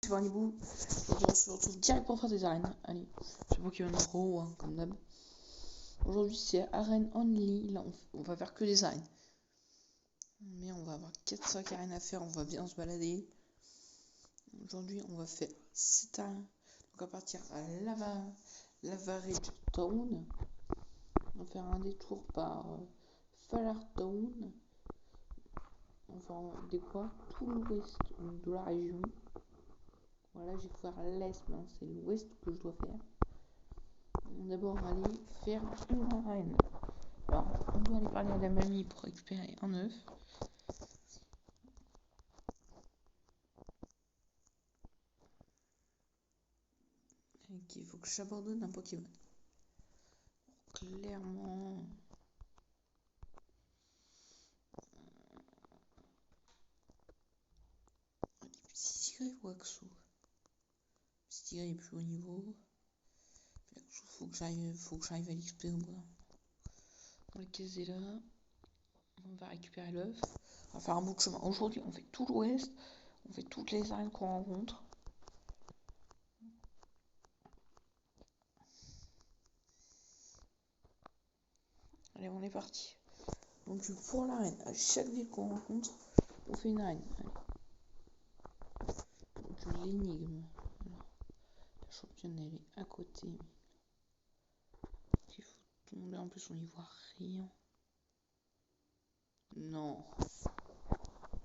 C'est pas un niveau. On se retrouve direct pour faire des arènes. Allez, c'est Pokémon Pro, hein, comme d'hab. Aujourd'hui, c'est arène only. Là, on va faire que des arènes. Mais on va avoir 4-5 arènes à faire. On va bien se balader. Aujourd'hui, on va faire 7 arènes. Donc, à partir à Lavaridge Town. On va faire un détour par Faller Town. On va découvrir tout l'ouest de la région. Voilà, j'ai couvert l'est, mais c'est l'ouest que je dois faire. D'abord, aller faire une arène. Alors, on doit aller parler à la mamie pour récupérer un œuf. Il faut que j'abandonne un Pokémon. Clairement. Psy-Tigray ou Axo? Psy-Tigray est plus haut niveau. Axo, faut que j'arrive à l'XP au bout. Dans le caisse est là. On va récupérer l'œuf. On va faire un bout de chemin. Aujourd'hui, on fait tout l'ouest. On fait toutes les arènes qu'on rencontre. Allez, on est parti. Donc pour l'arène, à chaque ville qu'on rencontre, on fait une arène. Allez. Donc l'énigme. La championne elle est à côté. Il faut tomber, en plus on y voit rien. Non.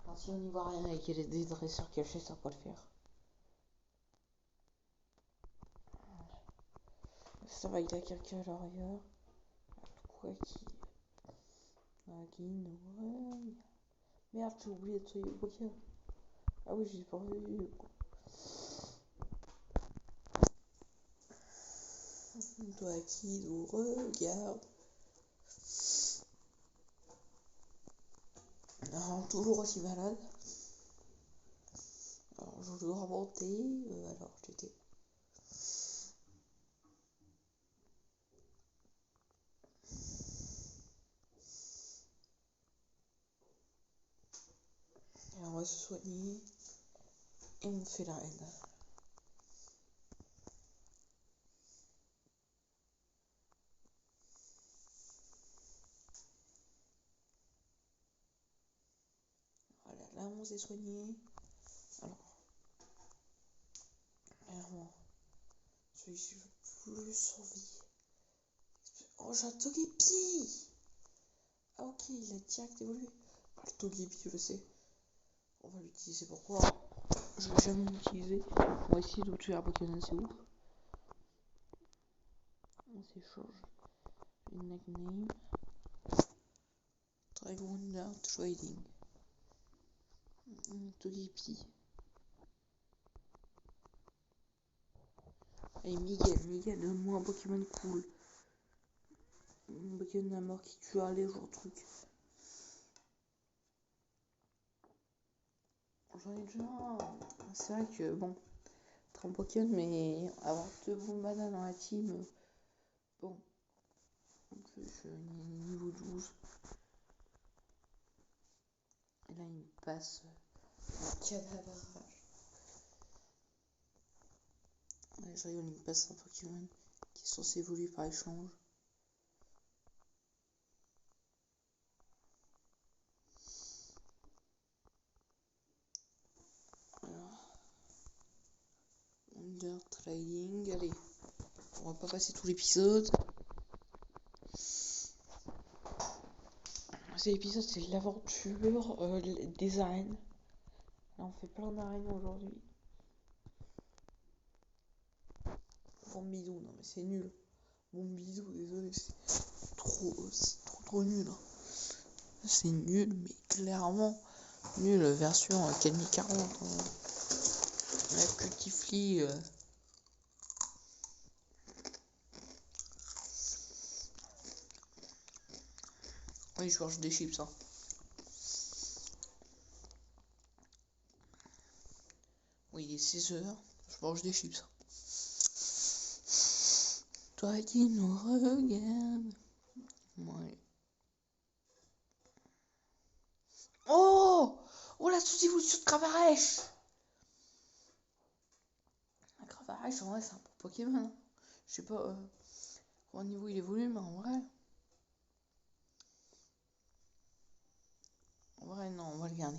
Alors, si on n'y voit rien et qu'il y a des dresseurs cachés, ça va pas le faire. Ça va, il y a quelqu'un à l'arrière. Quoi qui ouais. Merde, j'ai oublié de tuer le Pokémon. Ah oui, j'ai pas vu. Toi qui nous regarde. Alors, toujours aussi malade. Alors, je dois remonter. Alors, j'étais. Alors, on va se soigner. Et on fait l'arène. Voilà, là on s'est soigné. Alors, clairement, celui-ci je veux plus survivre. Oh, j'ai un Togepi! Ah, ok, il a direct évolué. Ah, le Togepi, je le sais. On va l'utiliser pourquoi? Je vais jamais l'utiliser. On va essayer de tuer un Pokémon, c'est ouf. On s'échange une nickname. Dragonda Trading. Togepi. Allez, Miguel, donne-moi un Pokémon cool. Un Pokémon à mort qui tue les jours truc. J'en ai déjà un. C'est vrai que bon, très Pokémon, mais avoir deux Bombada dans la team, bon. En plus, je suis niveau 12. Et là, il me passe un cadavrage. Ouais, je rigole, il me passe un Pokémon qui est censé évoluer par échange. Under Trading, allez, on va pas passer tout l'épisode. Cet épisode, c'est l'aventure des arènes. Là, on fait plein d'arènes aujourd'hui. Bombidou, non mais c'est nul. Bombidou, désolé, c'est trop nul. C'est nul, mais clairement nul. Version Calmi 40. La Cutifly. Oui, je mange des chips. Hein. Oui, il est 16h. Je mange des chips. Toi qui nous regarde. Ouais. Oh, la sous-évolution de Cavarèche. pareil, en vrai, c'est un bon Pokémon. Hein. Je sais pas au niveau il évolue, mais en vrai. En vrai, non, on va le garder.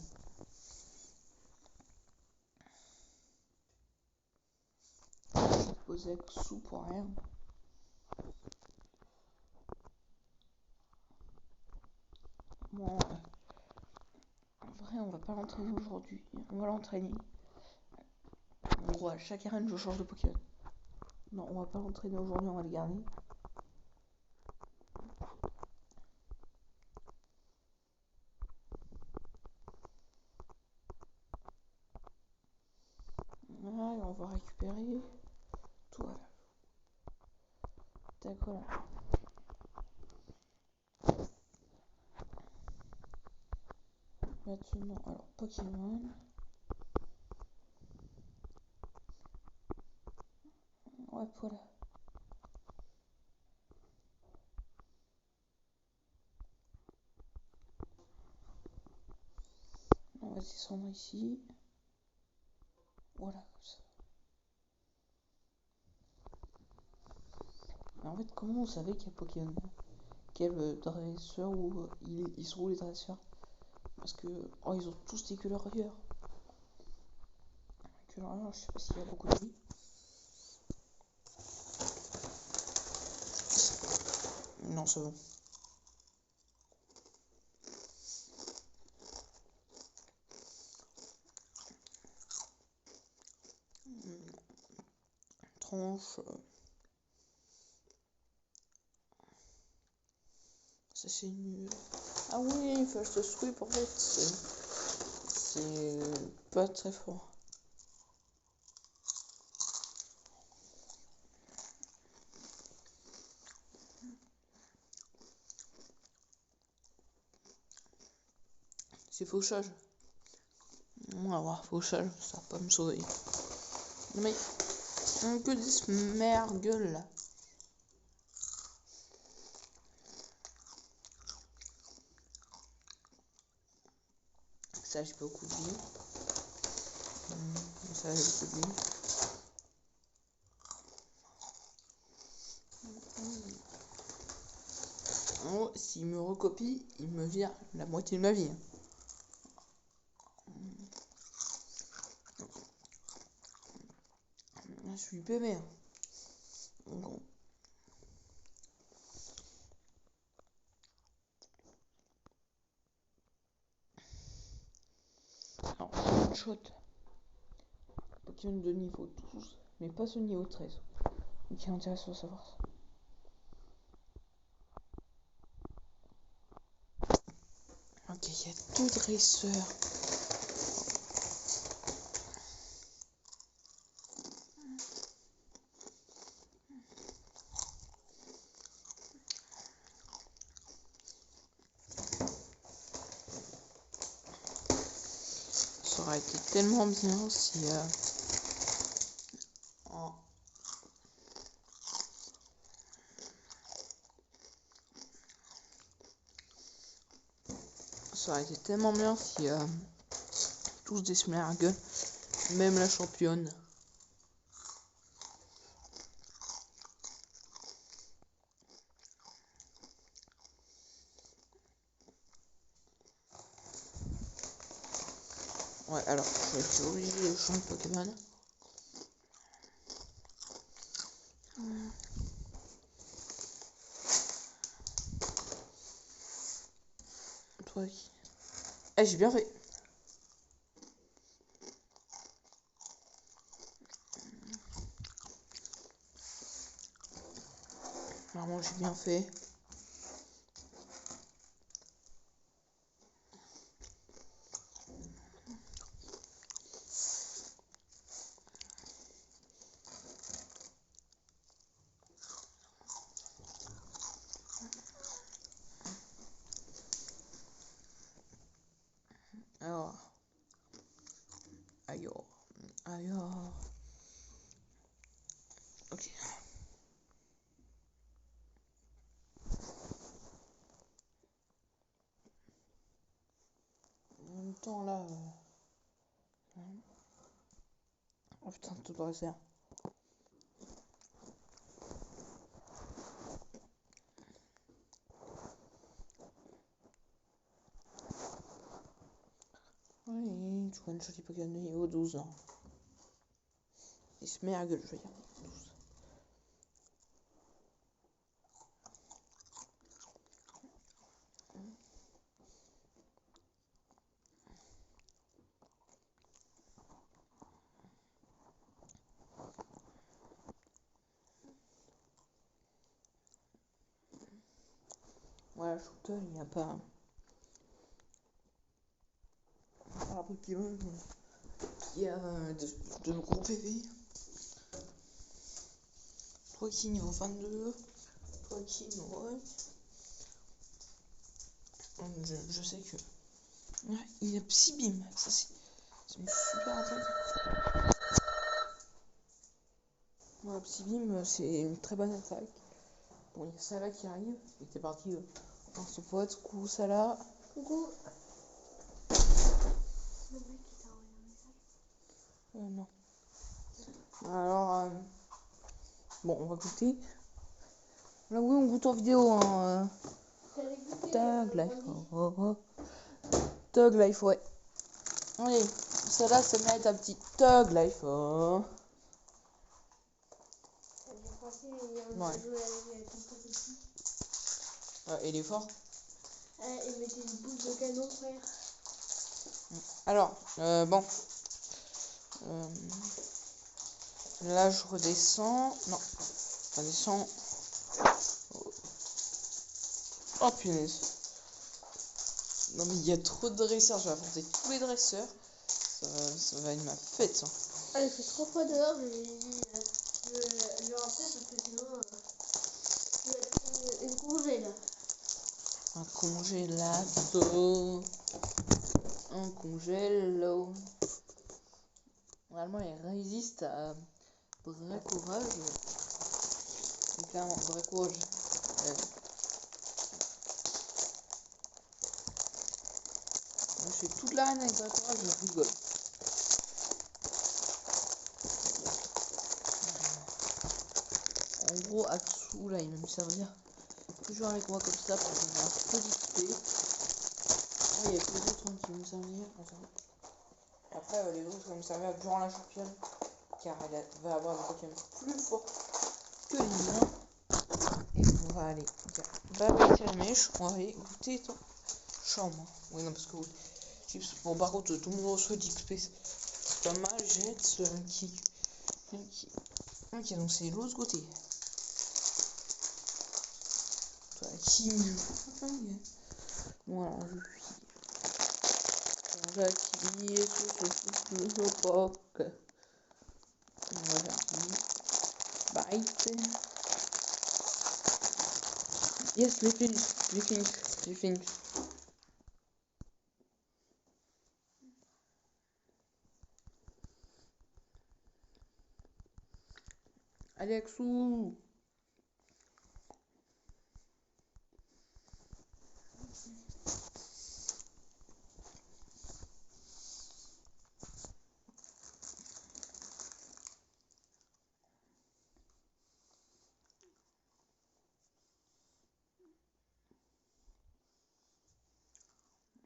Je posais sous pour rien. Bon, en vrai, on va pas l'entraîner aujourd'hui. On va l'entraîner. En gros, à chaque arène, je change de Pokémon. Non, on va pas l'entraîner aujourd'hui, on va le garder. Voilà, et on va récupérer tout. Voilà. D'accord. Maintenant, alors Pokémon. Ouais, voilà. On va descendre ici. Voilà, comme ça. Mais en fait, comment on savait quel Pokémon, quel dresseur ou ils sont où les dresseurs? Parce que oh, ils ont tous des couleurs ailleurs. Je sais pas s'il y a beaucoup de vie. Non, c'est bon. Tranche. Ça c'est nul. Ah oui, First Sweep en fait, c'est pas très fort. C'est fauchage. On va voir fauchage, ça va pas me sauver. Non mais, que des mergueules là. Ça j'ai beaucoup de vie. Ça j'ai beaucoup de vie. Oh, s'il me recopie, il me vire la moitié de ma vie. Je suis PV. Bon. Alors, one shot. Pokémon de niveau 12, mais pas ce niveau 13. Qui est intéressant à savoir ça. Ok, il y a 2 dresseurs. Ça aurait été tellement bien si... Oh. Ça aurait été tellement bien si... tous des smergues, même la championne. Ouais, alors, je vais être obligé de changer de Pokémon. Toi qui... Eh, j'ai bien fait. Vraiment, j'ai bien fait. Alors... Alors... Ok. En même temps, là... Oh putain, tout dresseur. tu one-shot les Pokémon de niveau 12, non. Il se met à gueule, je veux dire. 12. Voilà, shooter, il n'y a pas un Pokémon qui a de gros PV. 3 qui niveau 22, 3 qui niveau 1. Je sais que. Ouais, il a Psybeam, ça c'est une super attaque. Ouais, Psybeam, c'est une très bonne attaque. Bon, il y a Salah qui arrive, il était parti dans son pote, coucou Salah. Coucou. Le mec qui t'a envoyé un message. Non. Alors, bon, on va goûter. Là, oui, on goûte en vidéo. Hein. Tug Life. Tug Life, ouais. Allez, celle-là, ça mérite un petit Tug Life. Ouais. Il est fort. Il mettait une boule de canon, frère. Alors, bon. Là, je redescends. Non, je redescends. Oh punaise. Non mais il y a trop de dresseurs, je vais affronter tous les dresseurs. Ça va être ma fête. Hein. Ah, il fait trop froid dehors, je lui ai dit je vais rentrer parce que sinon je vais être une congé là. Un congélado. Un congélo. Normalement il résiste à Bracourage. Et clairement, Bracourage. Moi, je fais toute l'arène avec Bracourage, je rigole. En gros, Atsu là il va me servir toujours avec moi comme ça pour avoir un peu d'XP. Il y a que les autres qui vont me servir. Après, les autres vont me servir durant la championne car elle va avoir des Pokémon plus forts que les miens. Et on va aller dire bye bye Calmèche, on va aller goûter ton chambre. Oui, non, parce que chips. Bon, par contre, tout le monde reçoit d'XP. C'est pas mal, jette qui. Ok, donc c'est l'autre côté. Toi, qui. Voilà, je suis. Jackie, et le poc. On va faire bite. Yes, we finished. Allez, Axou.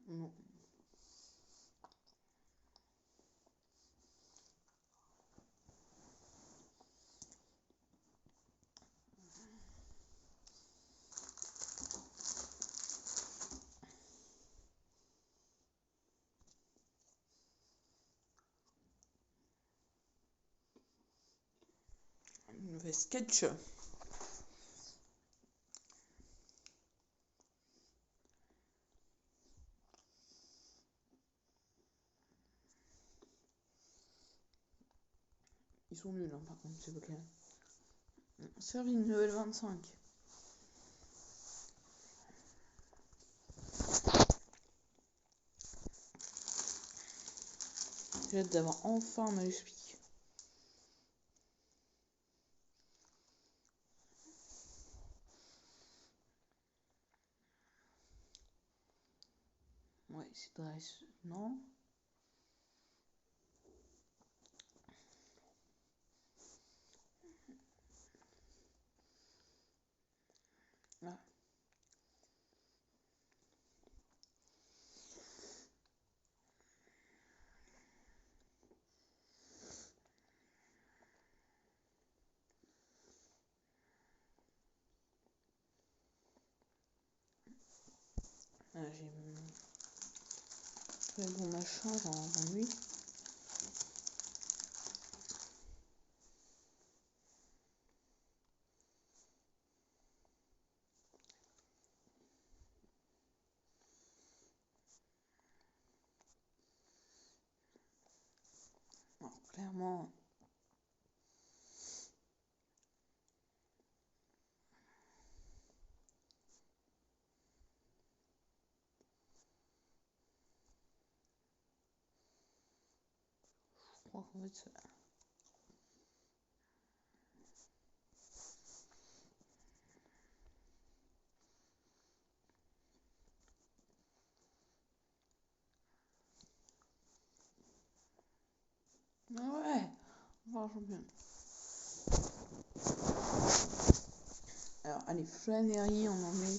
Non. Une nouvelle sketch. Ils sont nuls, hein, par contre, c'est pas clair. Servi une level 25. J'ai hâte d'avoir enfin ma explique. Ouais, c'est dresse. Non. Ah. J'ai fait mon machin dans lui. Alors, clairement. Je crois qu'en fait ça. Ah ouais, vachement bien. Alors, allez, flânerie, on en met.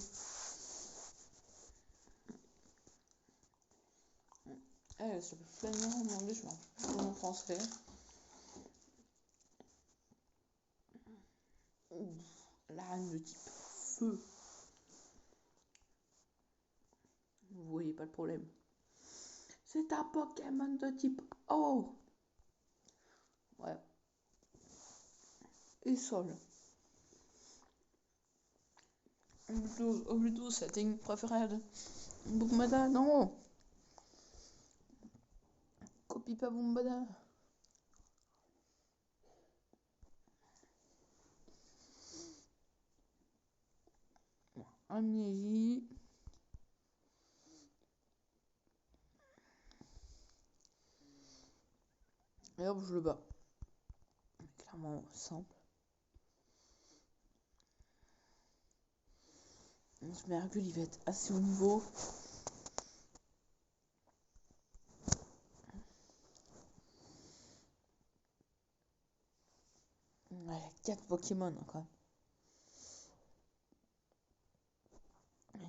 Elle s'appelle flânerie en anglais, je m'en rappelle pas en français. La reine de type feu. Vous voyez pas le problème. C'est un Pokémon de type eau. Ouais. Et sol. Plutôt setting préféré. Bombada, non. Copie pas Bombada. Amnésie. Et hop, je le bats. Clairement simple. Ce Mercule, il va être assez haut niveau. Il y a 4 Pokémon quand même.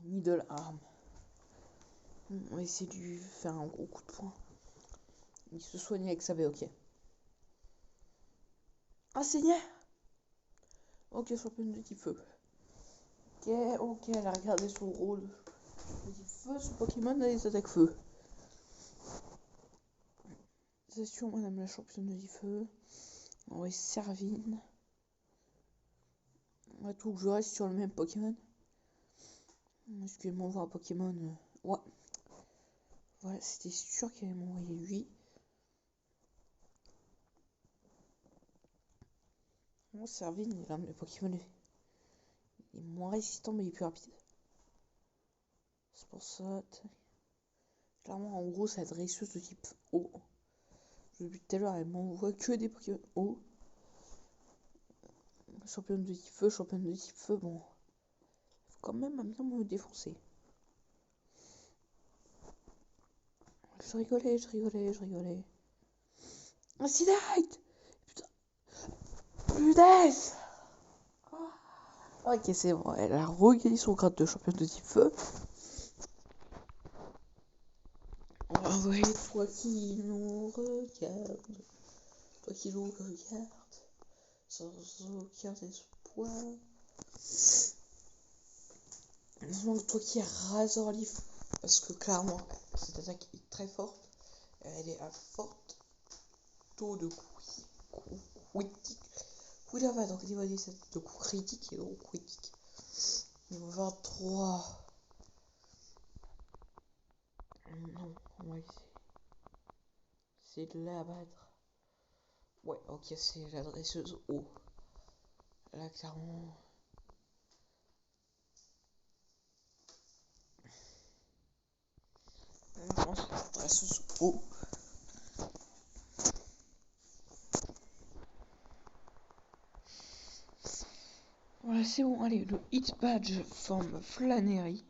Needle Arm. On va essayer de lui faire un gros coup de poing. Il se soigne avec sa ok. Ah, Seigneur. Ok, championne de type feu. Ok, elle a regardé son rôle. De type feu, son Pokémon a des attaques feu. C'est sûr, madame la championne de type feu. On va Servine. On va tout que je reste sur le même Pokémon. Est-ce qu'elle m'envoie un Pokémon Ouais. Voilà, c'était sûr qu'elle allait m'envoyer lui. Bon, Servine, il est l'un de mes Pokémon. Il est moins résistant, mais il est plus rapide. C'est pour ça. Clairement, en gros, c'est la dresseuse de type eau. Depuis tout à l'heure, elle m'envoie que des Pokémon eau. Championne de type feu, championne de type feu, bon. Faut quand même bien me défoncer. Je rigolais. Incidite. Putain. Punaise. Ok, c'est bon, elle a regagné son grade de championne de type feu. On va envoyer toi qui nous regarde. Toi qui nous regarde. Sans aucun espoir. Donc toi qui Razorleaf. Parce que clairement, cette attaque est très forte. Elle est à fort taux de coups critiques. Oui, là, donc niveau de coups critiques et de coups critiques. Niveau 23. Non, on va essayer. C'est de l'abattre. Ouais, ok, c'est la dresseuse O. Là, clairement. Je pense que la dresseuse O. Voilà, c'est bon. Allez, le hit badge from Flânerie.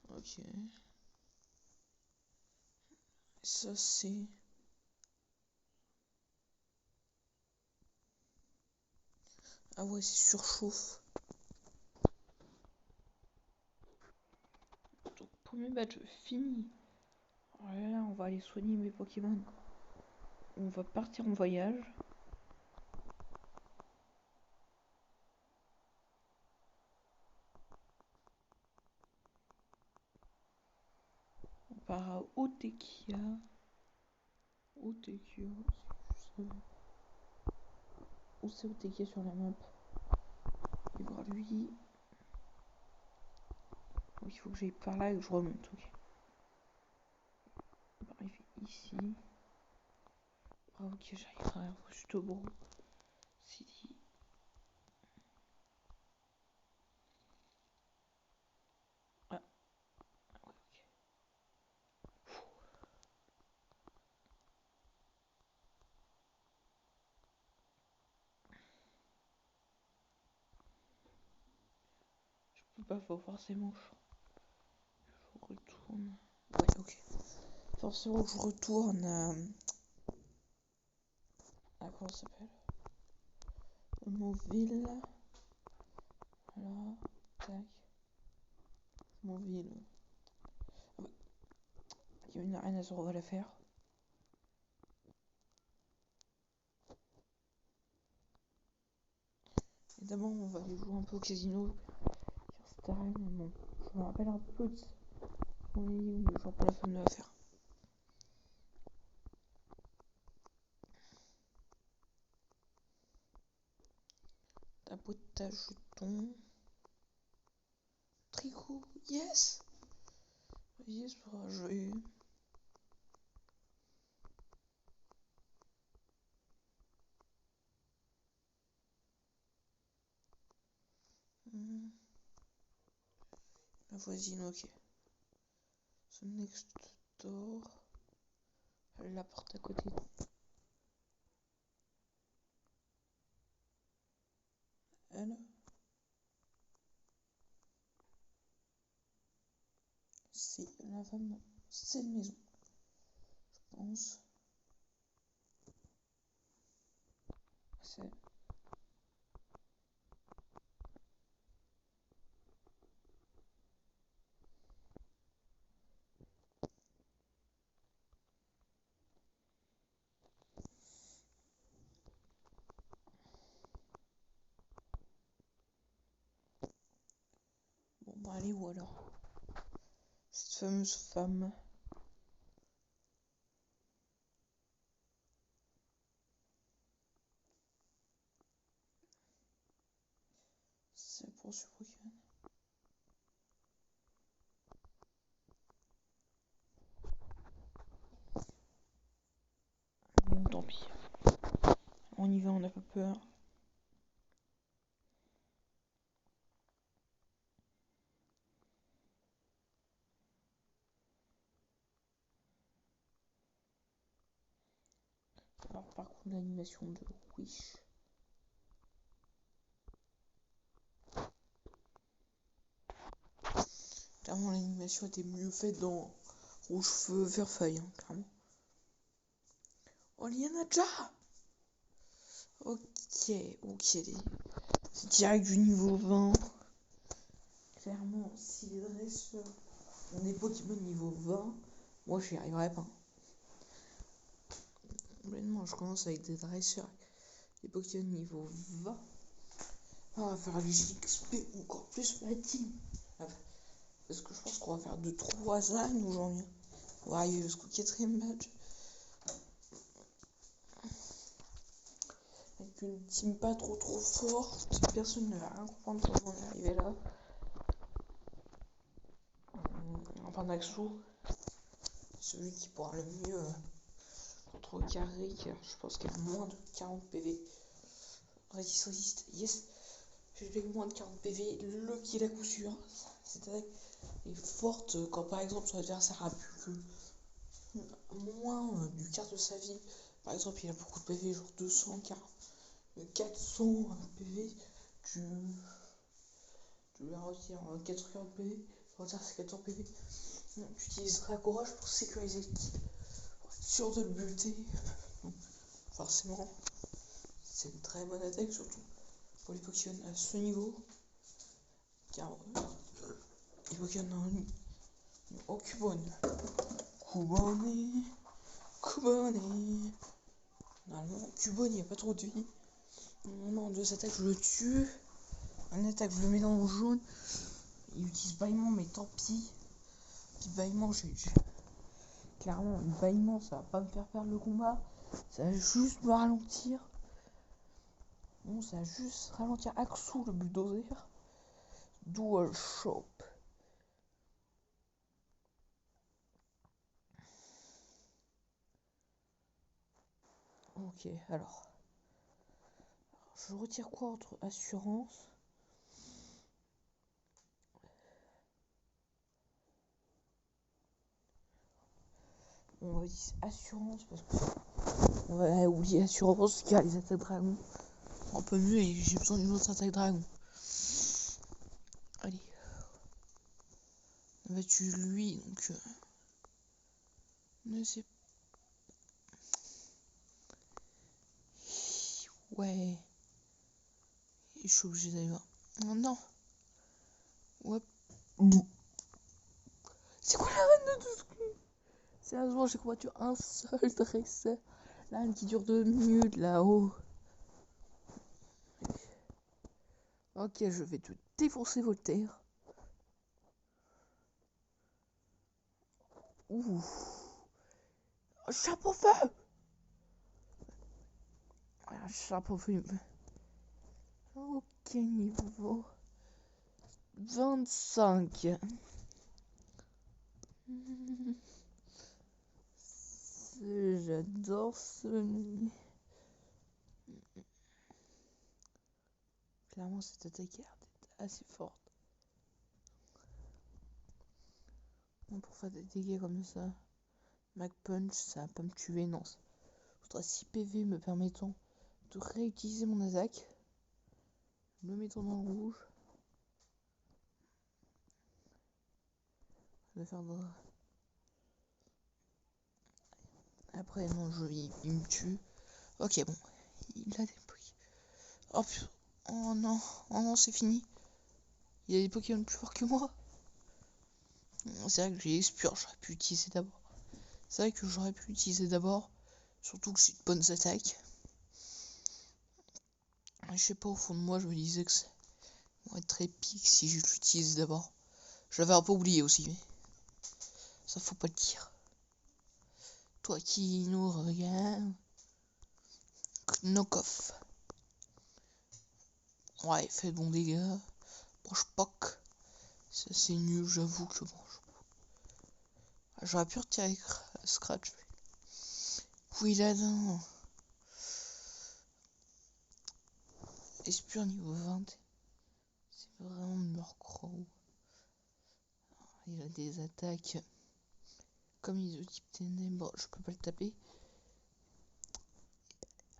Ok. Ça, c'est. Ah ouais, c'est surchauffe. Donc, premier badge fini. Voilà, on va aller soigner mes Pokémon. On va partir en voyage. par Otekia. Otekia. Où c'est Otekia sur la map? Et voir lui. Il faut que j'aille par là et que je remonte. Ok. On va arriver ici. Bravo que j'arriverai à Rustobro City. Ah. Ok. Je peux pas, faut forcément que je retourne. Ouais, ok. Forcément que je retourne à comment ça s'appelle? Mauville. Voilà. Tac. Mauville. Ah bah. Il y a une arène à on va la faire. Et d'abord on va aller jouer un peu au casino. Sur cette arène. Bon, je me rappelle un peu de ça. Oui, genre pour la fin de la faire. Tapotage jeton. Tricot, yes! Yes, pour jouer. La voisine, ok. The next door. La porte à côté. Elle. C'est la femme. C'est une maison. Je pense. C'est. Bon, bah, elle est où alors? Cette fameuse femme. C'est pour Pokémon. Bon, tant pis. On y va, on n'a pas peur. Alors, par contre, l'animation de Wish. Clairement, l'animation était mieux faite dans Rouge Feu Vert Feuille, hein, clairement. Oh, il y en a déjà! Ok. C'est direct du niveau 20. Clairement, si les dresseurs ont des Pokémon niveau 20, moi j'y arriverai pas. Complètement, je commence avec des dresseurs, des Pokémon niveau 20. On va faire les XP encore plus platine. Parce que je pense qu'on va faire 2-3 ânes aujourd'hui. On va arriver jusqu'au 4ème match. Avec une team pas trop forte. Personne ne va rien comprendre comment on est arrivé là. Enfin, Naxou, celui qui pourra le mieux contre Carrick. Je pense qu'il a moins de 40 PV. Résiste, yes. J'ai moins de 40 PV, le kill à coup sûr. C'est-à-dire est forte quand par exemple son adversaire a plus que moins du quart de sa vie. Par exemple, il a beaucoup de PV, genre 200, 400 PV. Tu lui retires 40 PV, tu retires ses 400 PV. Tu utiliseras courage pour sécuriser le kill, pour être sûr de le buter. Donc, forcément, c'est une très bonne attaque, surtout pour les Pokémon à ce niveau. Car les Pokémon en Cubone. Normalement, Cubone, il n'y a pas trop de vie. Normalement, en 2 attaques, je le tue. En attaque, je le mets dans le jaune. Il utilise bâillement, mais tant pis. Puis bâillement, j'ai clairement, le bâillement, ça va pas me faire perdre le combat. Ça va juste me ralentir. Bon, ça va juste ralentir Aksu, le bulldozer. Dual Shop. Ok, alors. Je retire quoi entre assurance? On va dire assurance parce que on va oublier assurance car les attaques dragons un peu mieux et j'ai besoin d'une autre attaque dragon. Allez. On va tuer lui donc ne sais ouais. Et je suis obligé d'aller voir. Oh non. Ouais. C'est quoi la reine de tout ce cul? Sérieusement, j'ai combattu un seul dresseur. Là, qui dure 2 minutes là-haut. Ok, je vais te défoncer Voltaire. Ouh. Chapeau feu. Chapeau feu. Ok, niveau 25. J'adore ce... Clairement, cette attaque est assez forte. Bon, pour faire des dégâts comme ça, Mac Punch, ça va pas me tuer, non. Faudra 6 PV me permettant de réutiliser mon attaque. Me mettant dans le rouge. De faire de... Après, non, il me tue. Ok, bon. Il a des Pokémon. Oh putain. Oh non, c'est fini. Il y a des Pokémon plus forts que moi. C'est vrai que j'ai Espure, j'aurais pu utiliser d'abord. Surtout que j'ai de bonnes attaques. Je sais pas, au fond de moi, je me disais que ça va être très épique si je l'utilisais d'abord. Je l'avais un peu oublié aussi, mais ça faut pas le dire. Toi qui nous regarde. Knock-off. Ouais, il fait de bons dégâts. Mange poc. Ça c'est nul, j'avoue que je mange. J'aurais pu retirer Scratch. Quilladin. Espure niveau 20. C'est vraiment Murkrow. Il a des attaques comme isotype ténèbres. Je peux pas le taper.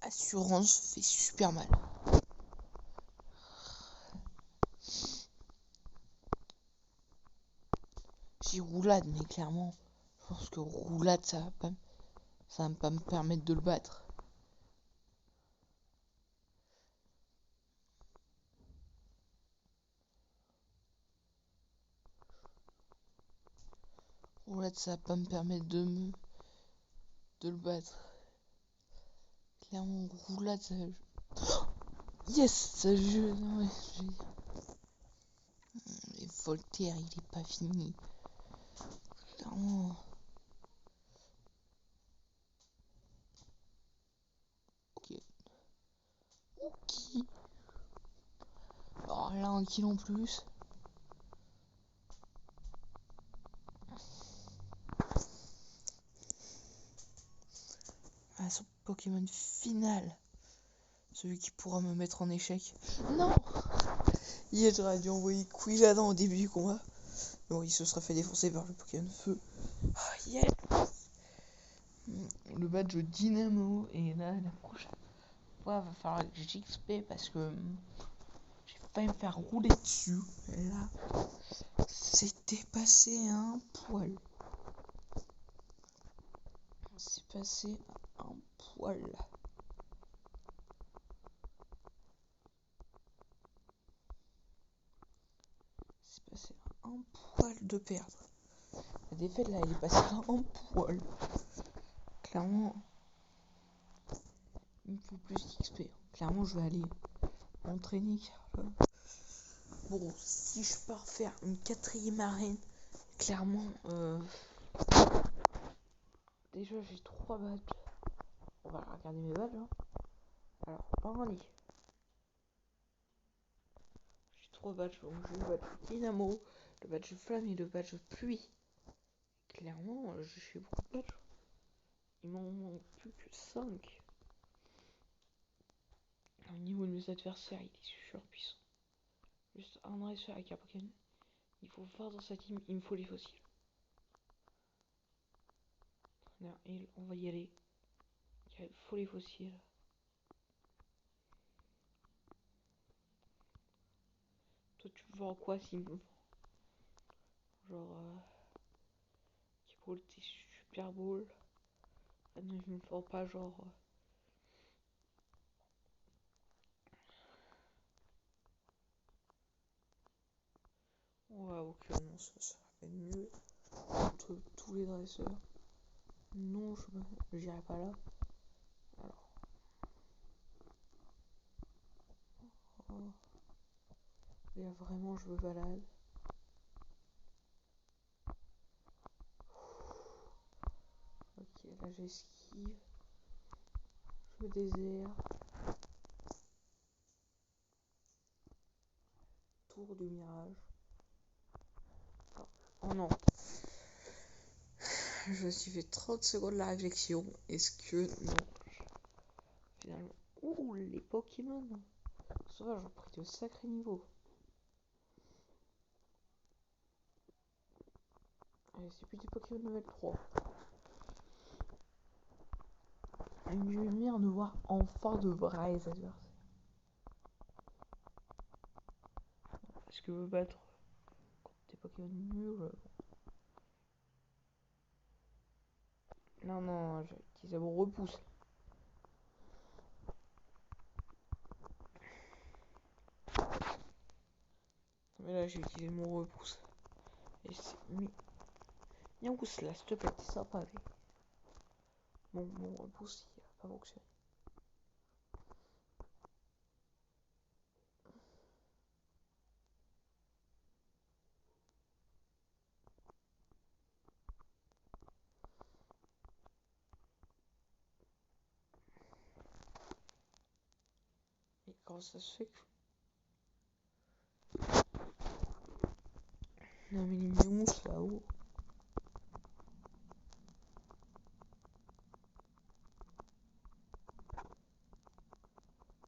Assurance fait super mal. J'ai roulade, mais clairement, je pense que roulade, ça va pas me permettre de le battre. Roulade, ça va pas me permettre de le battre. Clairement, roulade, ça... Yes, ça joue. Non, ouais, et Voltaire, il est pas fini. Clairement. Ok. Alors là, un kill en plus. Ah, son Pokémon final. Celui qui pourra me mettre en échec. Non! Hier, j'aurais dû envoyer Quilladin au début du combat. Bon, il se sera fait défoncer par le Pokémon Feu. Ah, yes! Le badge Dynamo. Et là, la prochaine fois, va falloir que j'XP parce que j'ai failli me faire rouler dessus. Et là, c'était passé un poil. C'est passé un poil. C'est passé un poil de perdre. La défaite là, elle est passée à un poil. Clairement, il me faut plus d'XP. Clairement, je vais aller m'entraîner. Bon, si je pars faire une 4ème arène, clairement, déjà j'ai 3 badges. On va regarder mes badges. Hein. Alors, en lit. J'ai 3 badges. Donc j'ai le badge dynamo, le badge flamme et le badge pluie. Clairement, j'ai fait beaucoup de badges. Il m'en manque plus que 5. Au niveau de mes adversaires, il est surpuissant. Juste un racer avec un Pokémon. Il faut voir dans sa team, il me faut les fossiles. Et on va y aller. Il faut les fossiles. Toi, tu vends quoi s'il me vend? Genre, qui brûle tes super balls. Ah non, je me vends pas, genre. Ouais, ok, non, ça va être mieux. Entre tous les dresseurs. Non, j'irai pas là. Alors. Oh. Et là, vraiment, je me balade. Ok, là, j'esquive. Je désert. Tour du mirage. Oh non. Je me suis fait 30 secondes la réflexion. Est-ce que non? Finalement. Ouh, les Pokémon. Ça va, j'ai pris de sacrés niveaux. Allez, c'est plus des Pokémon level 3. Une lumière de voir enfin de vrais adversaires. Est-ce que je veux battre contre des Pokémon nuls? Non, non, j'ai utilisé mon repousse. Mais là, j'ai utilisé mon repousse. Et c'est Miaouss là, s'il te plaît, t'es sympa avec. Bon, mon repousse, il a pas fonctionné. Et comment ça se fait que... Non mais les Miaouss là-haut.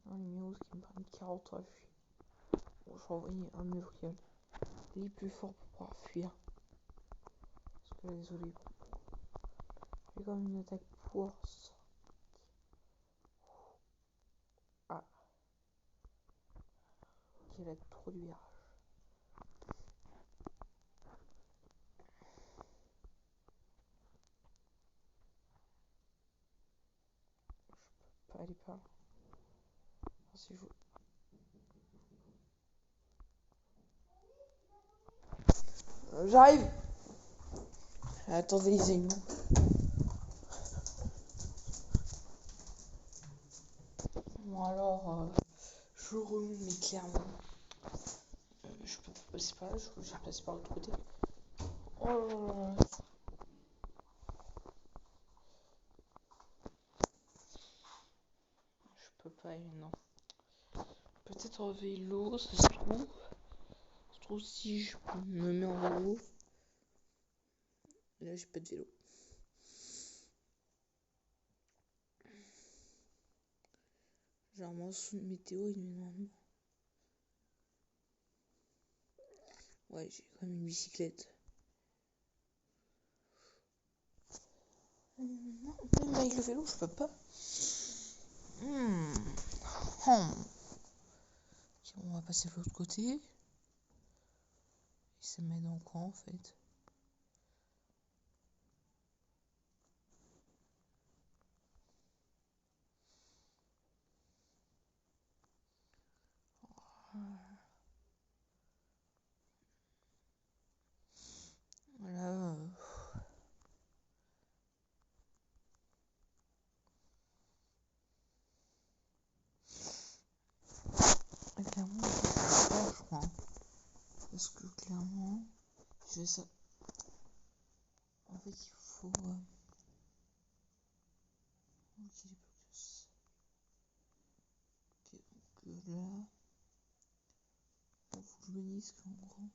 Non, les Miaouss qui me prennent 40 ans à fuir. Bon, je vais envoyer un Muriel. Il est plus fort pour pouvoir fuir. Parce que là, désolé. J'ai quand même une attaque force. Ah. Ok, elle a trop du virage. Je peux pas aller par là. Ah, si je... J'arrive. Attendez, Zénon. Bon alors, je remonte, mais clairement. Je peux passer par là, j'ai passé par l'autre côté. Oh là là. Je peux pas, non. Peut-être en vélo, ça se trouve. Ça se trouve si je me mets en vélo. Là, j'ai pas de vélo. Généralement, sous une météo, il met normalement. Ouais, j'ai quand même une bicyclette. Non, même avec le vélo, je peux pas. Ok, on va passer de l'autre côté. Et ça me met dans quoi en fait? Voilà. Clairement, je crois. Parce que clairement, je vais ça. En fait, il faut. qu'il est plus que ça. Ok, donc là, il faut que je me dise qu'en gros.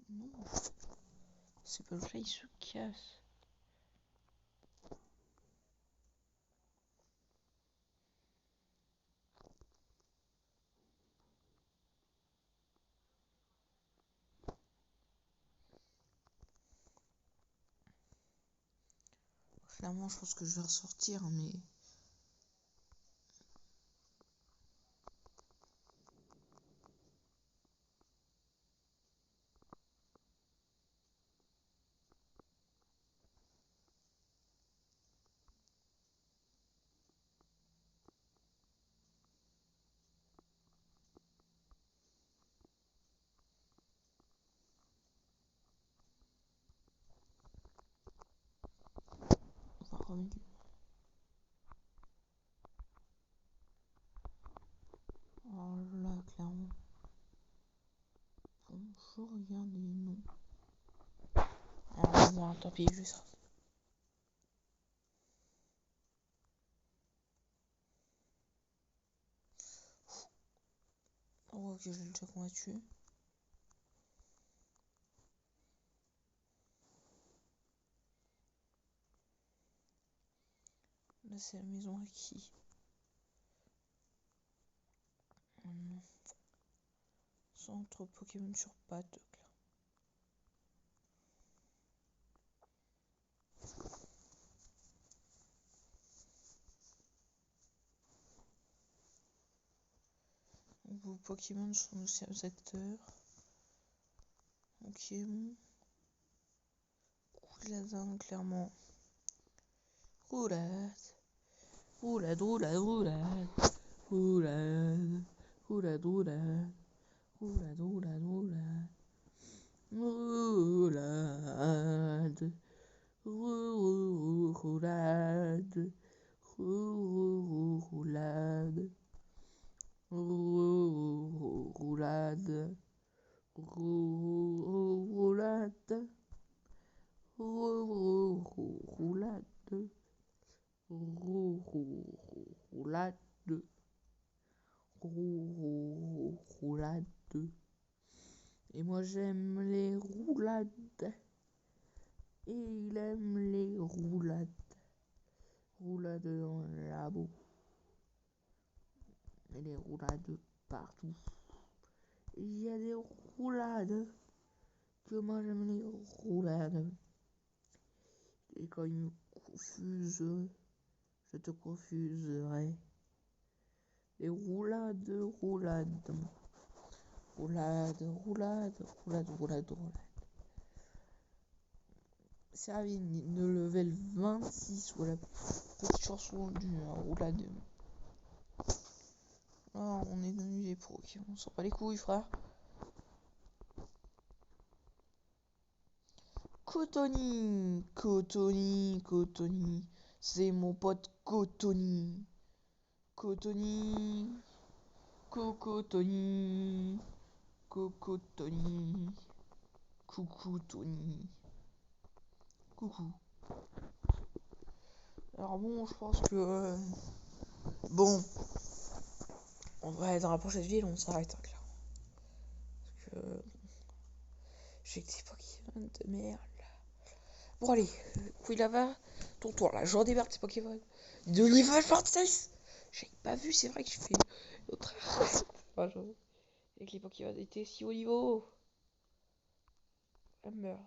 Non, c'est pas le chat, il se casse. Clairement, je pense que je vais ressortir, mais. On va revenir. Alors là, clairement. Bon, je regarde les noms. Alors, bon, tant pis, je vais sortir. Oh, ok, j'ai le chat qu'on va tuer. Là, c'est la maison à qui? Oh non. Centre Pokémon sur pattes. Vos Pokémon sont au secteur. Ok, bon. Couladin, clairement. Roulade. Roulade, roulade, roulade. Roulade. Roulade, roulade. Roulade, roulade, roulade. Roulade. Roulade. Roulade. Roulade. Roulade. Roulade. Roulade. Roulade. Et moi j'aime les roulades. Et il aime les roulades. Roulades dans le labo. Et les roulades partout. Il y a des roulades. Que moi j'aime les roulades. Et quand il me confuse, je te confuserai. Les roulades, roulades. Roulade, roulade, roulade, roulade, roulade. Servine de level 26 ou la petite chanson du roulade. Oh, on est devenu des pros, ok, on sent pas les couilles, frère. Cotony, Cotony, Cotony, c'est mon pote Cotony. Cotony, Cocotony, Cocotony, coucou Tony, coucou. Alors bon, je pense que bon, on va être dans la prochaine ville, on s'arrête hein, clairement. Parce que j'ai que des Pokémon de merde. Bon allez, Quilava, ton tour là, j'en démarre de ces Pokémon. De niveau 26. J'avais pas vu, c'est vrai que je fais autre avec les Pokémon étaient si haut niveau. Elle meurt.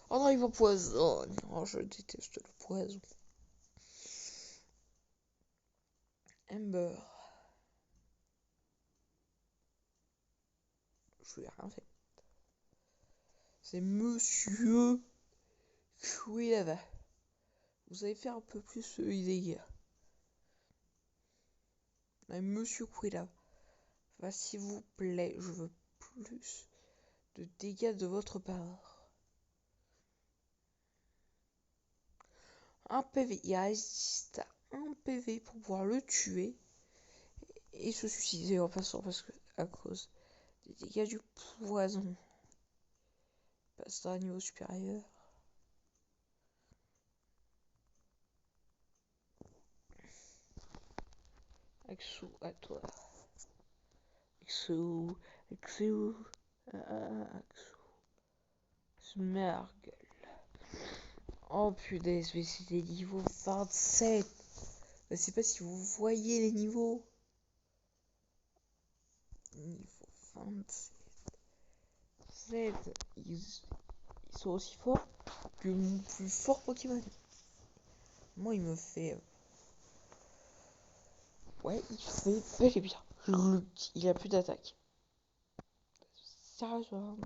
Oh non, il va poison. Oh, je déteste le poison. Ember. Je lui ai rien fait. C'est Monsieur Quilava. Vous allez faire un peu plus les dégâts. Mais Monsieur Quilava. Bah, s'il vous plaît, je veux plus de dégâts de votre part. Un PV. Il résiste à un PV pour pouvoir le tuer et se suicider en passant parce que à cause des dégâts du poison. Passe à un niveau supérieur. Axou, à toi. Axou. Axou. Smergle. Oh punaise, mais c'est des niveaux 27. Je sais pas si vous voyez les niveaux. Niveau 27. Ils sont aussi forts que mon plus fort Pokémon. Moi, il me fait. Ouais, il fait bel et bien. Il a plus d'attaque. Sérieusement.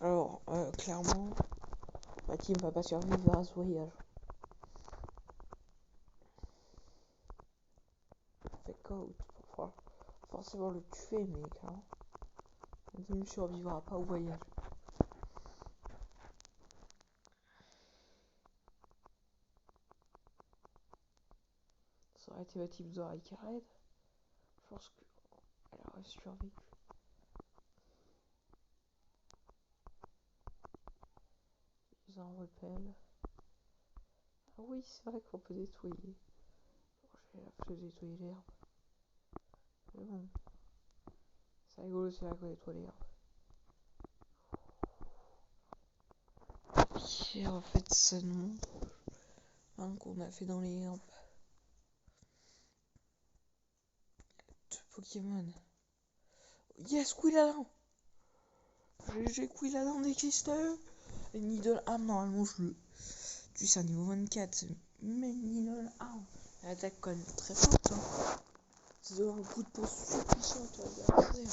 Alors, clairement, ma team va pas survivre à ce voyage. Fake out pour forcément le tuer, mais clairement, ma team ne survivra pas au voyage. Ça aurait été ma team de Raikarad. Je pense qu'elle aurait survécu. Ils en repellent. Ah oui, c'est vrai qu'on peut nettoyer. Bon, je vais la fleur nettoyer l'herbe. Mais bon, c'est rigolo, c'est vrai qu'on nettoie l'herbe. Et en fait, ça nous montre qu'on a fait dans les herbes. De Pokémon. Yes, Quilladin! GG, Quilladin n'existe. Et Needle Arm, normalement, je le tue, c'est un niveau 24. Mais Needle Arm, elle attaque quand même très forte. Hein. C'est un coup de pouce super puissant, tu vas regarder.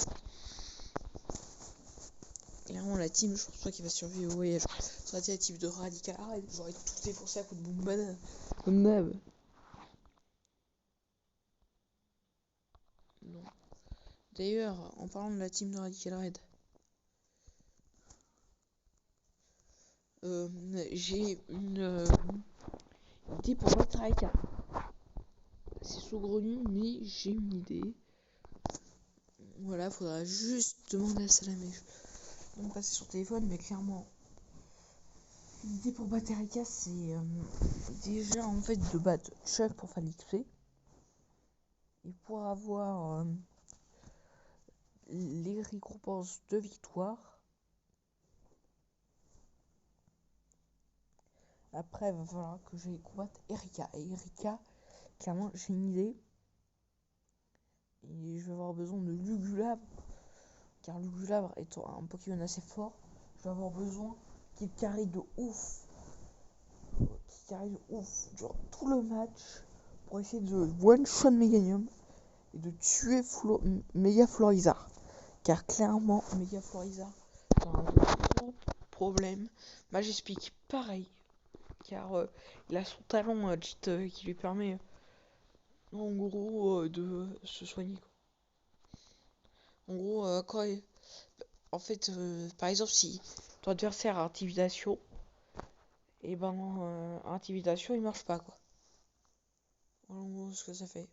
Clairement, la team, je pense pas qu'il va survivre au voyage. Ça aurait été la team de Radical Arrête, j'aurais tout défoncé à coup de bombade. Comme d'hab. Non. D'ailleurs, en parlant de la team de Radical Red, j'ai une idée pour battre Aika. C'est saugrenu, mais j'ai une idée. Voilà, faudra juste demander à Salamèche. Donc passer sur téléphone, mais clairement, l'idée pour battre Aika, c'est déjà en fait de battre Chuck pour faire l'XP. Et pour avoir les récompenses de victoire. Après, il va falloir que j'aille combattre Erika. Et Erika, clairement, j'ai une idée. Et je vais avoir besoin de Lugulabre. Car Lugulabre étant un Pokémon assez fort, je vais avoir besoin qu'il carry de ouf. Durant tout le match pour essayer de one-shot Meganium et de tuer Mega Florizard. Car clairement, Mega Florizard a un gros problème. J'explique pareil. Car il a son talon cheat qui lui permet en gros de se soigner. En gros, quand en fait, par exemple, si ton adversaire a intimidation, et ben intimidation il marche pas quoi. Voilà en gros ce que ça fait.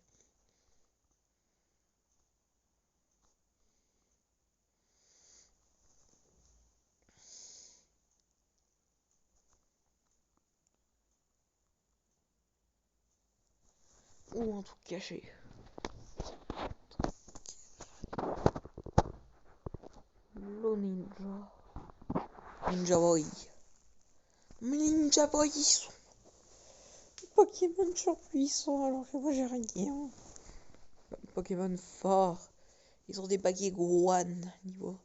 Ou un truc caché. Le ninja. Ninja Boy. Mais les Ninja Boy ils sont Pokémon surpuissants alors que moi j'ai rien. Pokémon fort. Ils ont des baguettes Gohan niveau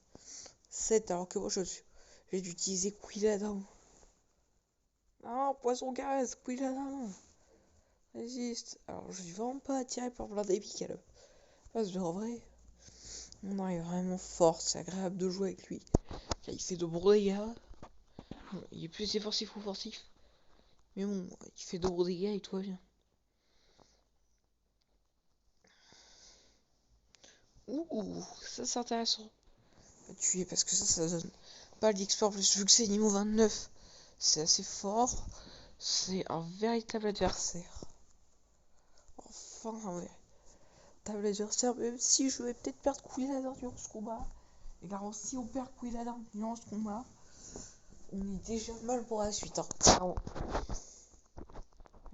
7 alors que moi j'ai dû utiliser Quilladin. Ah, poisson gaz, Quilladin. Résiste. Alors je suis vraiment pas attiré par Vladimir à la place de en vrai. Non, il est vraiment fort, c'est agréable de jouer avec lui. Il fait de bons dégâts. Il est plus défensif ou offensif. Mais bon, il fait de gros dégâts et tout va bien. Ouh, ça c'est intéressant. À tuer parce que ça donne pas d'export plus vu que c'est niveau 29. C'est assez fort. C'est un véritable adversaire. Enfin, un véritable adversaire, même si je vais peut-être perdre Quilladin durant ce combat. Et car si on perd Quilladin durant ce combat, on est déjà mal pour la suite. Clairement.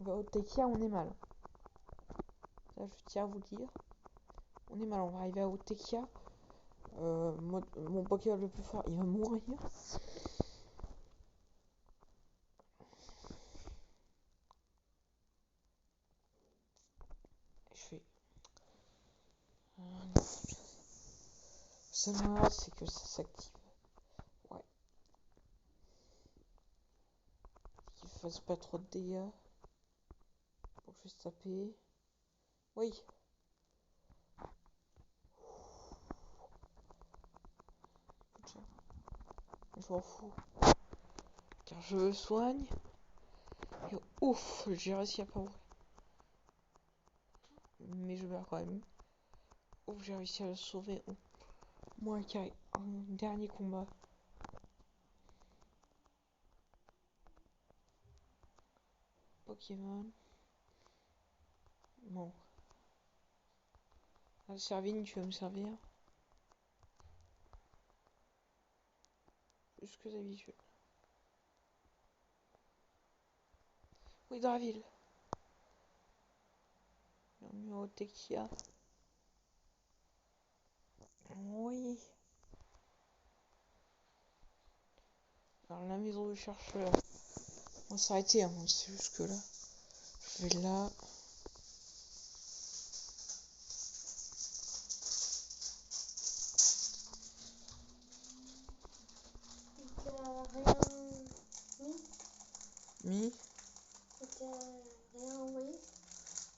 Au Tekia, on est mal. Ça, je tiens à vous le dire. On est mal, on va arriver à Tekia. Mon Pokémon le plus fort, il va mourir. Je fais. Seulement, c'est que ça s'active. Ouais. Qu'il fasse pas trop de dégâts. Pour juste taper. Oui. Je m'en fous. Car je le soigne. Et ouf, j'ai réussi à pas mourir. Mais je meurs quand même. Ouf, j'ai réussi à le sauver. Moi, un dernier combat. Pokémon. Bon. Servine, tu vas me servir. Plus que d'habitude. Oui, dans la ville. Bienvenue au Tekia. Oui. Alors la maison de chercheur. On va s'arrêter, hein. C'est jusque là. Je vais là. T'as rien Mi. T'as rien envoyé?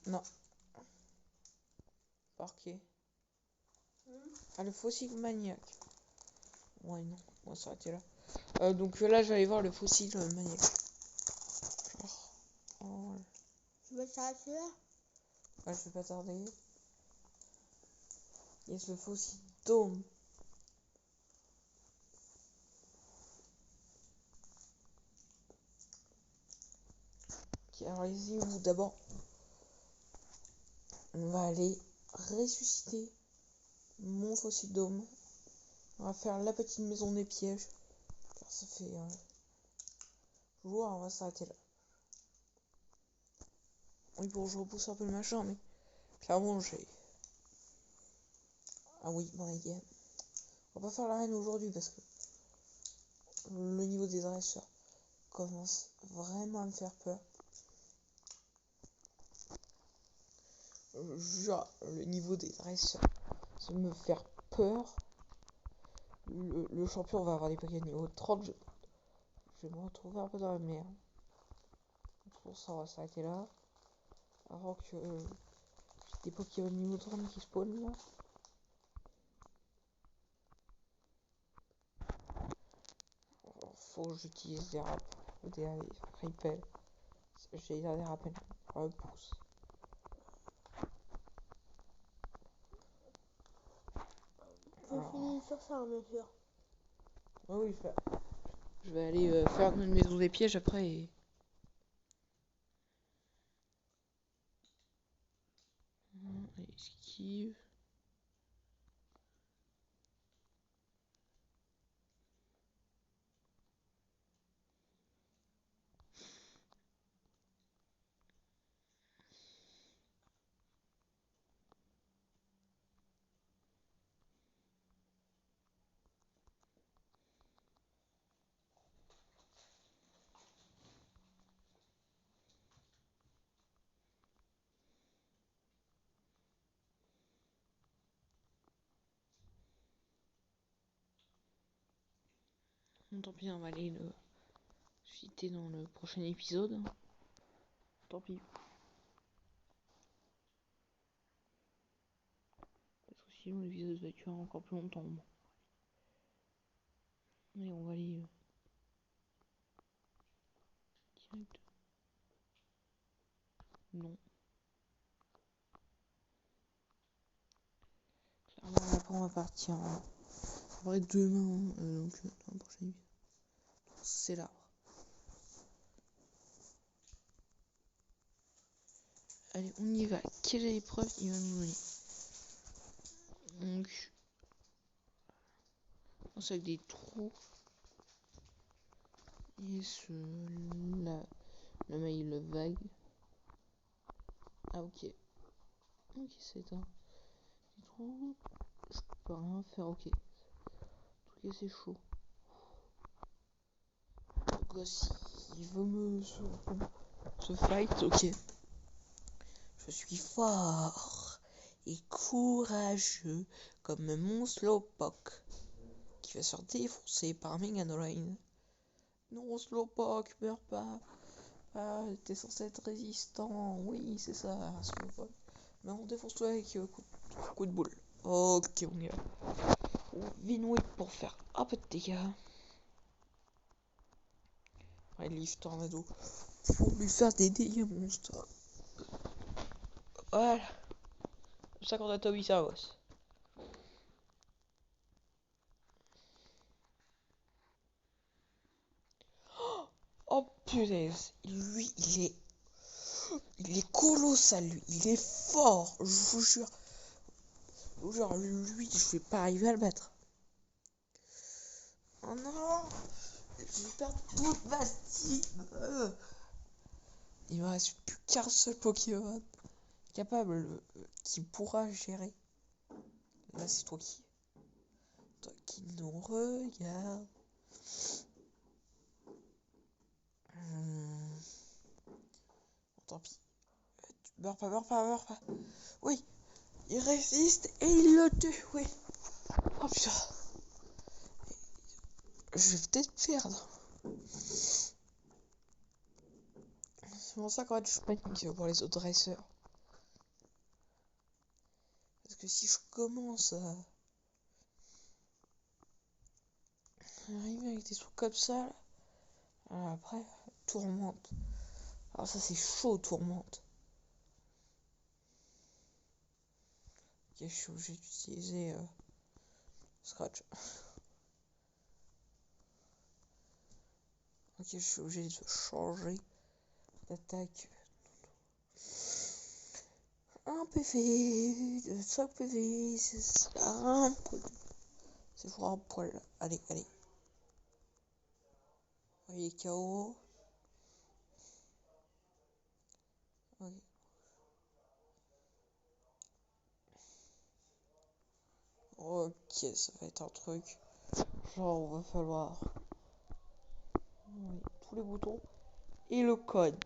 Non. Parquet. Ah, le fossile maniaque. Ouais, non. On va s'arrêter là. Donc là, je vais aller voir le fossile maniaque. Genre. Oh. Tu veux s'arrêter là? Ouais, je vais pas tarder. Yes, le fossile dôme. Ok, alors ici, d'abord, on va aller ressusciter mon fossile dôme. On va faire la petite maison des pièges. Car ça fait jour, on va s'arrêter là. Oui, bon, je repousse un peu le machin, mais clairement, j'ai. Ah oui, bon, again. On va pas faire l'arène aujourd'hui parce que le niveau des dresseurs commence vraiment à me faire peur. Genre, le niveau des dresseurs, ça me faire peur. Le champion va avoir des Pokémon niveau 30. Je vais me retrouver un peu dans la merde. Pour ça, on va s'arrêter là. Avant que j'ai des Pokémon niveau 30 qui spawnent là. Faut que j'utilise des rappels. J'ai des rappels. Repousse. Je finis sur ça, bien sûr. Oui, je vais aller faire une maison des pièges après et. Esquive. Bon, tant pis, on va aller le citer dans le prochain épisode. Tant pis. Parce que sinon l'épisode va durer encore plus longtemps. Bon. Et on va aller direct. Non. Clairement, après on va partir. On va demain, donc dans le prochain épisode. C'est là. Allez, on y va. Quelle épreuve il va nous donner? Donc, c'est avec des trous. Et là, le mail le vague. Ah, ok. Ok, c'est un trou. Je peux rien faire, ok. Ok, c'est chaud. Le gosse, il veut se fight, ok. Je suis fort et courageux comme mon Slowpoke qui va se faire défoncer par Megadrive. Non, Slowpoke, meurs pas. Ah, t'es censé être résistant. Oui, c'est ça, Slowpoke. Mais on défonce-toi avec coup de boule. Ok, on y va. Vinouille pour faire un peu de dégâts. Ouais, Leaf Tornado pour lui faire des dégâts monstres. Voilà. C'est ça qu'on a Toby Saros. Oh punaise, lui il est colossal, lui, il est fort, je vous jure. Lui, je vais pas arriver à le battre. Oh non, je vais perdre toute ma Steam. Il me reste plus qu'un seul Pokémon capable qui pourra gérer. Là, c'est toi qui nous regarde. Tant pis. Meurs pas. Oui, il résiste et il le tue, oui. Oh putain. Je vais peut-être perdre. C'est pour ça qu'en fait je panique pour les autres dresseurs. Parce que si je commence à arriver avec des trucs comme ça, là, après, tourmente. Alors ça c'est chaud, tourmente. Ok, je suis obligé d'utiliser Scratch. Ok, je suis obligé de changer d'attaque. 1 PV, 5 PV, c'est un poil. C'est pour un poil. Allez. Voyez KO. Ok. Ok, ça va être un truc. Genre, on va falloir tous les boutons et le code.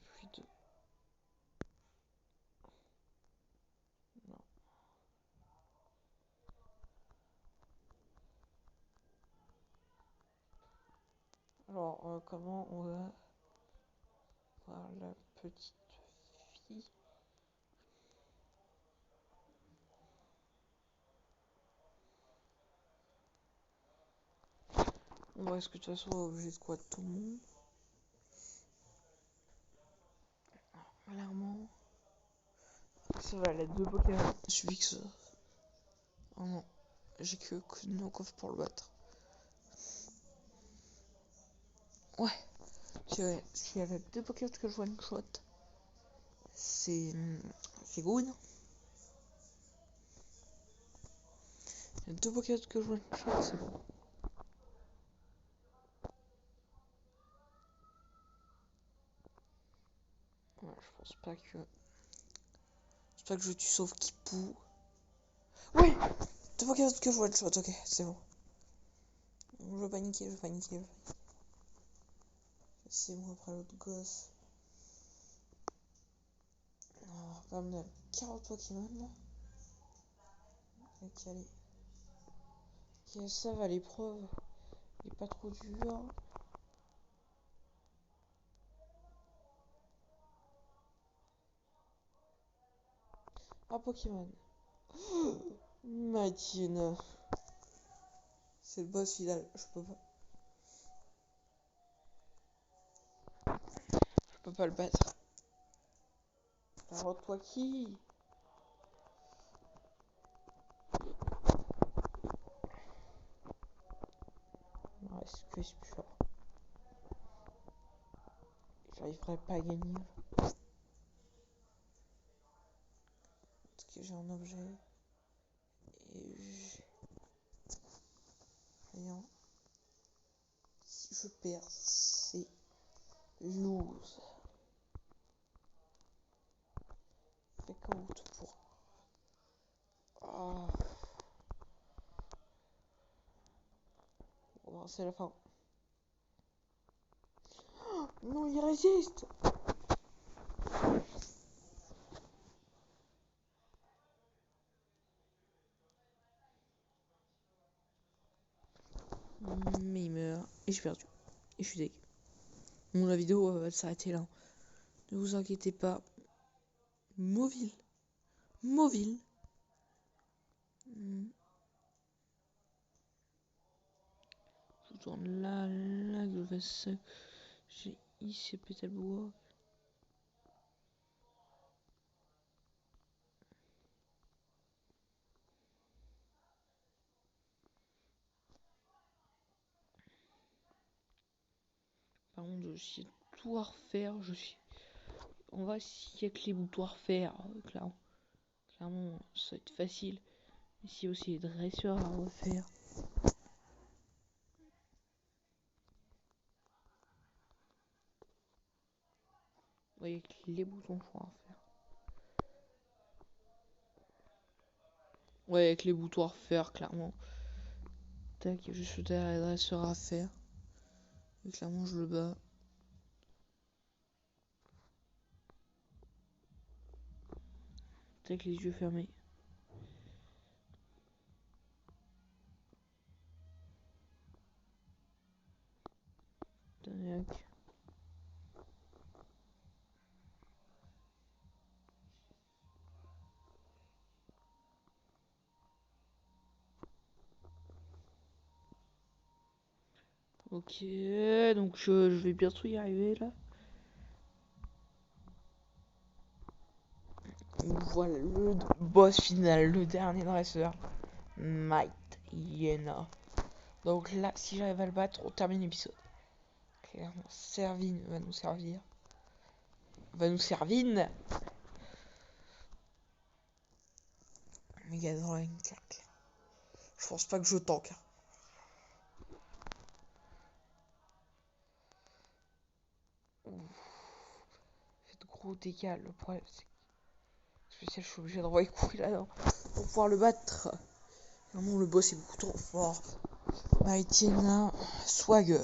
Puis non. Alors, comment on va voir la petite fille? Bon, est-ce que de toute façon on est obligé de quoi tout le monde? Clairement. Ça va, les 2 Pokémon. Je suis que ça. Oh non. J'ai que Knockoff pour le battre. Ouais. Si elle a 2 Pokémon que je one shot, c'est good. Il y a 2 Pokémon que je one shot, c'est bon. Ouais, je pense pas que. J'espère que je tue sauf Kipou. Oui! 2 Pokémon que je one shot, ok, c'est bon. Je veux paniquer. C'est moi après l'autre gosse. On va avoir quand même 40 Pokémon là. Ok, allez. Ok, ça va, l'épreuve. Il est pas trop dur. Un Pokémon. Matine. C'est le boss final. Je peux pas le battre. Alors toi qui? Il me reste que Spure. j'arriverai pas à gagner. Parce que j'ai un objet. Et j'ai rien. Si je perds, c'est lose. Fake out pour. Ah. Bon, c'est la fin. Oh, non, il résiste. Mais il meurt. Et j'ai perdu. Et je suis deg. Bon, la vidéo va s'arrêter là. Ne vous inquiétez pas. Mauville. Mauville. Je tourne là, je fais ça. J'ai ici pété le bois. Par contre, je suis tout à refaire. On va s'il y a que les bouts à refaire. Clairement, ça va être facile. Ici aussi les dresseurs à refaire. Vous voyez que les boutons sont à refaire. Ouais, avec les boutons à refaire, clairement. Tac, il y a juste derrière les dresseurs à faire. Et clairement, je le bats. Tac, les yeux fermés. Tac. Ok, donc je vais bientôt y arriver là. Voilà le boss final, le dernier dresseur, Might Hyena. Donc là, si j'arrive à le battre, on termine l'épisode. Clairement, Servine va nous servir. Méga dans la claque. Je pense pas que je tank. C'est de gros dégâts. Le problème, c'est spécial, je suis obligé de renvoyer courir là-dedans pour pouvoir le battre. Vraiment, le boss est beaucoup trop fort. Might Hyena, Swagger.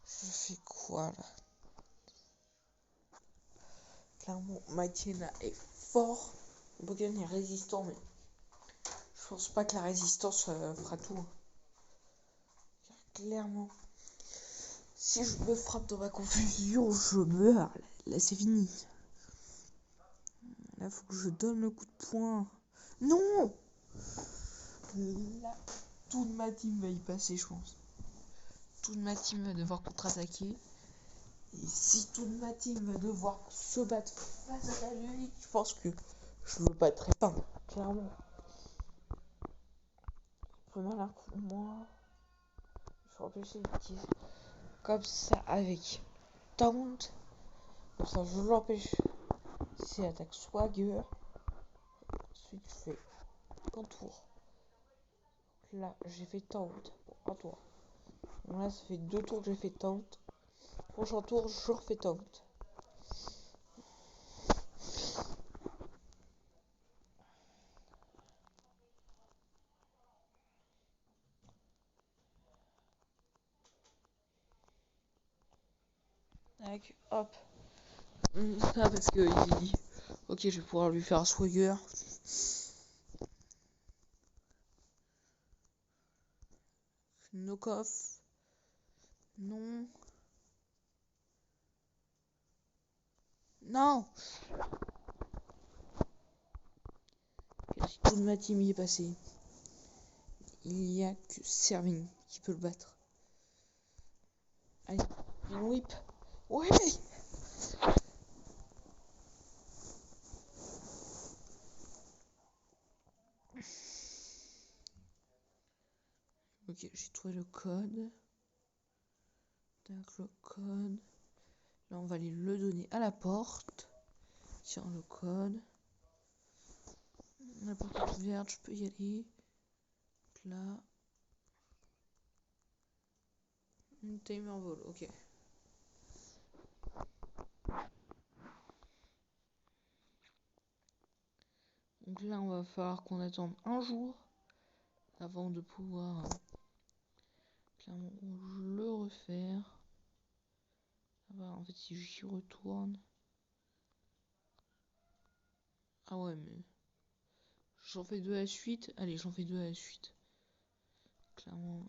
Je fais quoi là? Clairement, Might Hyena est fort. Pokémon est résistant, mais je pense pas que la résistance fera tout. Car clairement, si je me frappe dans ma confusion, je meurs. Là, c'est fini. Là, faut que je donne le coup de poing. Non! Là, toute ma team va y passer, je pense. Toute ma team va devoir contre-attaquer. Et si toute ma team va devoir se battre face à lui, je pense que je me battrai pas, clairement. Vraiment là pour moi. Je vais empêcher d'utiliser comme ça avec Taunt. Comme ça, je l'empêche. Si attaque Swagger. Ensuite, je fais un tour. Là, j'ai fait Taunt pour un tour. Donc là, ça fait 2 tours que j'ai fait Taunt. Prochain tour, je refais Taunt. Tac, hop. Ça parce que il dit ok, je vais pouvoir lui faire un Swagger. Knock off. Non. Non. Si toute ma team y est passée, il n'y a que Servine qui peut le battre. Allez, whip. Ouais. Ok, j'ai trouvé le code. Tac, le code. Là, on va aller le donner à la porte. Tiens, le code. La porte est ouverte, je peux y aller. Donc là. Une timer vol, ok. Donc là, on va falloir qu'on attende un jour avant de pouvoir clairement le refaire. Ah bah, en fait, si j'y retourne. Ah ouais, mais j'en fais 2 à la suite. Allez, j'en fais 2 à la suite. Clairement.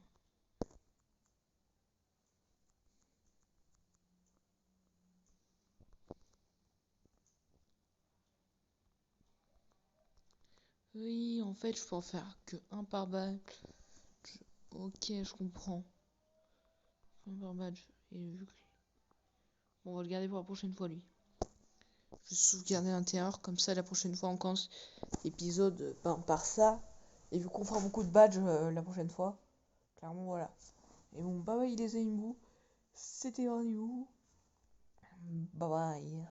Oui, en fait, je peux en faire que un par badge. Ok, je comprends. Un par badge. Et vu que... Bon, on va le garder pour la prochaine fois, lui. Je vais sauvegarder l'intérieur, comme ça, la prochaine fois, on commence l'épisode par ça. Et vu qu'on fera beaucoup de badges la prochaine fois, clairement, voilà. Et bon, bye bye les amis, c'était Randy. Bye bye.